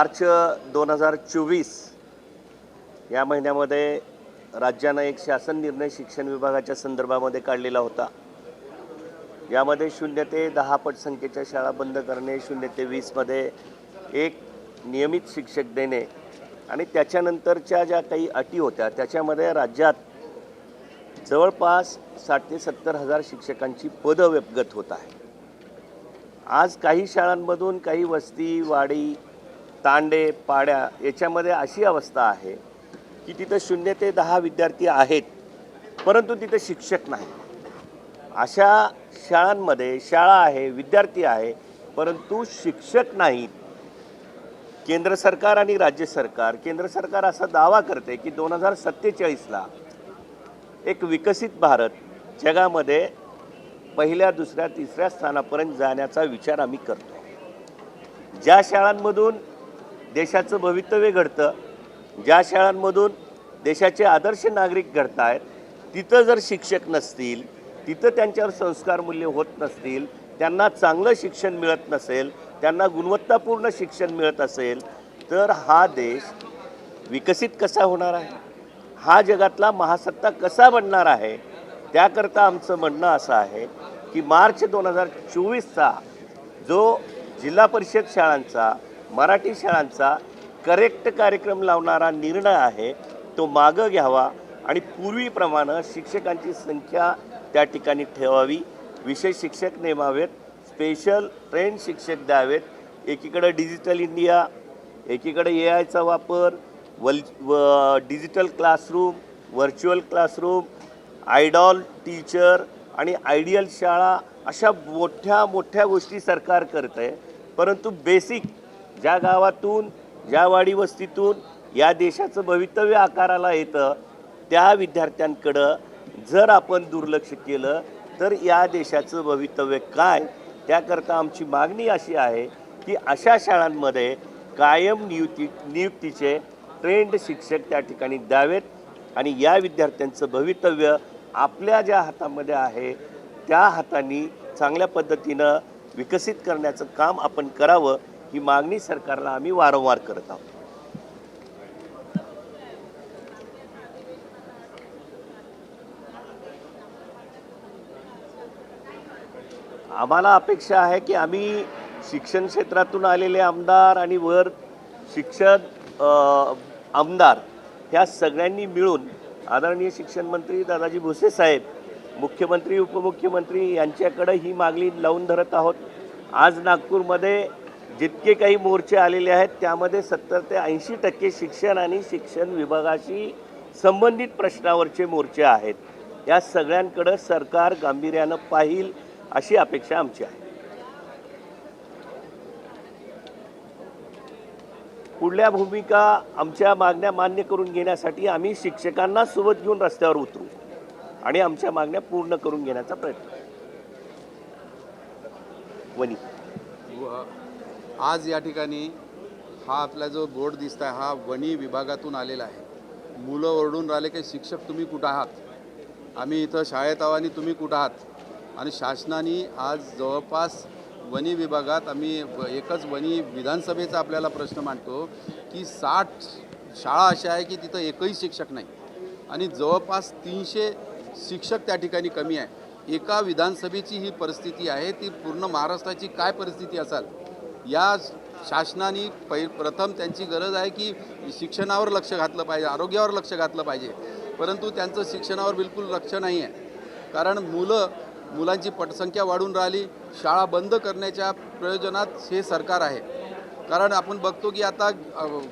मार्च 2024 या महिन्यामध्ये राज्यानं एक शासन निर्णय शिक्षण विभागाच्या संदर्भामध्ये काढलेला होता। यामध्ये 0 ते 10 पटसंख्येच्या शाळा बंद करणे, 0 ते 20 मध्ये एक नियमित शिक्षक देणे आणि त्याच्यानंतरच्या ज्या काही अटी होत्या त्याच्यामध्ये राज्यात जवळपास 60 ते 70 हजार शिक्षकांची पदं व्यपगत होत आहे। आज काही शाळांमधून काही वस्ती वाडी तांडे पाड्या याच्यामध्ये अशी अवस्था आहे की तिथे 0 ते 10 विद्यार्थी आहेत परंतु तिथे शिक्षक नाही। अशा शाळांमध्ये शाळा आहे, विद्यार्थी आहे परंतु शिक्षक नाहीत। केंद्र सरकार आणि राज्य सरकार, केंद्र सरकार असा दावा करते की 2047 ला एक विकसित भारत जगामध्ये पहिल्या दुसऱ्या तिसऱ्या स्थानापर्यंत जाण्याचा विचार आम्ही करतो। ज्या शाळांमधून देशाचं भवितव्य घडतं, ज्या शाळांमधून देशाचे आदर्श नागरिक घडत आहेत, तिथं जर शिक्षक नसतील, तिथं त्यांच्यावर संस्कार मूल्य होत नसतील, त्यांना चांगलं शिक्षण मिळत नसेल, त्यांना गुणवत्तापूर्ण शिक्षण मिळत असेल तर हा देश विकसित कसा होणार आहे, हा जगातला महासत्ता कसा बनणार आहे। त्याकरता आमचं म्हणणं असं आहे की मार्च 2024चा जो जिल्हा परिषद शाळांचा मराठी शाळांचा करेक्ट कार्यक्रम लावणारा निर्णय आहे तो मागं घ्यावा आणि पूर्वीप्रमाणे शिक्षकांची संख्या त्या ठिकाणी ठेवावी, विशेष शिक्षक नेमावेत, स्पेशल ट्रेन शिक्षक द्यावेत। एकीकडे डिजिटल इंडिया, एकीकडे AIचा वापर, digital classroom, virtual classroom, idol teacher आणि आयडियल शाळा अशा मोठ्या मोठ्या गोष्टी सरकार करते परंतु बेसिक ज्या गावातून ज्या वाडी वस्तीतून या देशाचं भवितव्य आकाराला येतं त्या विद्यार्थ्यांकडं जर आपण दुर्लक्ष केलं तर या देशाचं भवितव्य काय। त्याकरता आमची मागणी अशी आहे की अशा शाळांमध्ये कायम नियुक्तीचे ट्रेंड शिक्षक त्या ठिकाणी द्यावेत आणि या विद्यार्थ्यांचं भवितव्य आपल्या ज्या हातामध्ये आहे त्या हातांनी चांगल्या पद्धतीनं विकसित करण्याचं काम आपण करावं, ही मागणी सरकारला आम्ही वारंवार करत आहोत। आम्हाला अपेक्षा आहे की आम्ही शिक्षण क्षेत्रातून आलेले आमदार आणि वर शिक्षक आमदार ह्या सगळ्यांनी मिळून आदरणीय शिक्षण मंत्री दादाजी भुसे साहेब, मुख्यमंत्री उपमुख्यमंत्री यांच्याकडे ही मागणी लावून धरत आहोत। आज नागपूरमध्ये जितके काही मोर्चे आलेले आहेत त्यामध्ये 70 ते 80% शिक्षण आणि शिक्षण विभागाशी संबंधित प्रश्नावरचे मोर्चे आहेत। या सगळ्यांकडे सरकार गांभीर्यानं पाहिल अशी अपेक्षा आमची आहे। पुढल्या भूमिका आमच्या मागण्या मान्य करून घेण्यासाठी आम्ही शिक्षकांना सोबत घेऊन रस्त्यावर उतरू आणि आमच्या मागण्या पूर्ण करून घेण्याचा प्रयत्न वनी आज या ठिकाणी हा आपला जो बोर्ड दिसत आहे हा वनी विभागातून आलेला आहे। मुलं ओरडून राहिले की शिक्षक तुम्ही कुठं आहात, आम्ही इथं शाळेत आहो आणि तुम्ही कुठं आहात। आणि शासनाने आज जवळपास वनी विभागात आम्ही एकच वनी विधानसभेचा आपल्याला प्रश्न मांडतो की 60 शाळा अशा आहे की तिथं एकही शिक्षक नाही आणि जवळपास 300 शिक्षक त्या ठिकाणी कमी आहे। एका विधानसभेची ही परिस्थिती आहे, ती पूर्ण महाराष्ट्राची काय परिस्थिती असेल। या शासनाने प्रथम त्यांची गरज आहे की शिक्षणावर लक्ष घातलं पाहिजे, आरोग्यावर लक्ष घातलं पाहिजे, परंतु त्यांचं शिक्षणावर बिलकुल लक्ष नाही आहे। कारण मुलांची पटसंख्या वाढून राहिली, शाळा बंद करण्याच्या प्रयोजनात हे सरकार आहे। कारण आपण बघतो की आता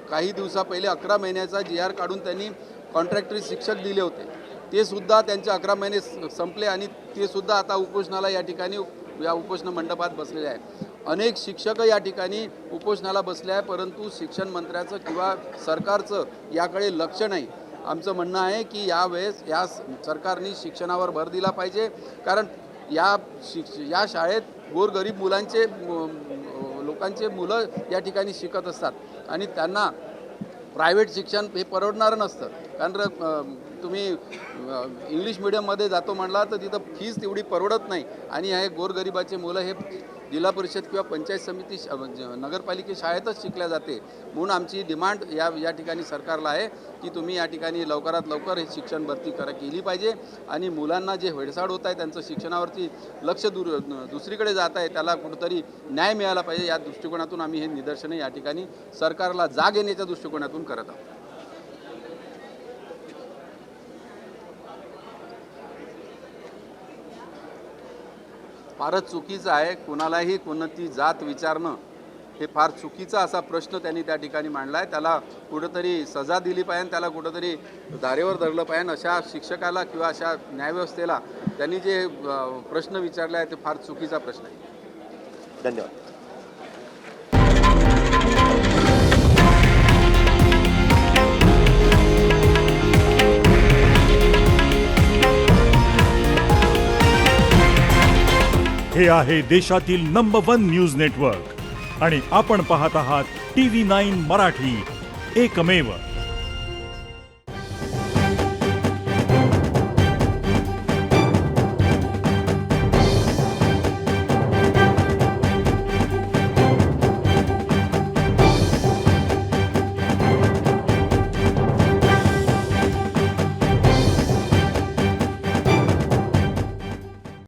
काही दिवसा पहिले 11 महिन्याचा GR काढून त्यांनी कॉन्ट्रॅक्टरी शिक्षक दिले होते, ते सुद्धा त्यांचे 11 महिने संपले आणि ते सुद्धा आता उपोषणाला या ठिकाणी या उपोषण मंडपात बसलेले आहे। अनेक शिक्षक या ठिकाणी उपोषणाला बसले आहे परंतु शिक्षण मंत्र्याचं किंवा सरकारचं याकडे लक्ष नाही। आमचं म्हणणं आहे की यावेळेस या सरकारने शिक्षणावर भर दिला पाहिजे। कारण या शाळेत गोरगरीब लोकांचे मुलं या ठिकाणी शिकत असतात आणि त्यांना प्रायव्हेट शिक्षण हे परवडणारं नसतं। कारण तुम्ही इंग्लिश मीडियममध्ये जातो म्हणला तर तिथं फीस तेवढी परवडत नाही आणि हे गोरगरिबाचे मुलं हे जिल्हा परिषद किंवा पंचायत समिती नगरपालिके शाळेतच शिकल्या जाते. म्हणून आमची डिमांड या ठिकाणी सरकारला आहे की तुम्ही या ठिकाणी लवकरात लवकर हे शिक्षण भरती केली पाहिजे आणि मुलांना जे हेळसाड होत आहे त्यांचं शिक्षणावरती लक्ष दुसरीकडे जात आहे त्याला कुठंतरी न्याय मिळाला पाहिजे. या दृष्टिकोनातून आम्ही हे निदर्शने या ठिकाणी सरकारला जाग येण्याच्या दृष्टिकोनातून करत आहोत. फारच चुकीचं आहे. कोणालाही कोणती जात विचारणं हे फार चुकीचा असा प्रश्न त्यांनी त्या ठिकाणी मांडला आहे. त्याला कुठंतरी सजा दिली पाहिजे, त्याला कुठंतरी धारेवर धरलं पाहिजे. अशा शिक्षकाला किंवा अशा न्यायव्यवस्थेला त्यांनी जे प्रश्न विचारले आहे ते फार चुकीचा प्रश्न आहे. धन्यवाद. हे आहे देशातील नंबर 1 न्यूज नेटवर्क आणि आपण पाहत आहात TV9 मराठी, एकमेव.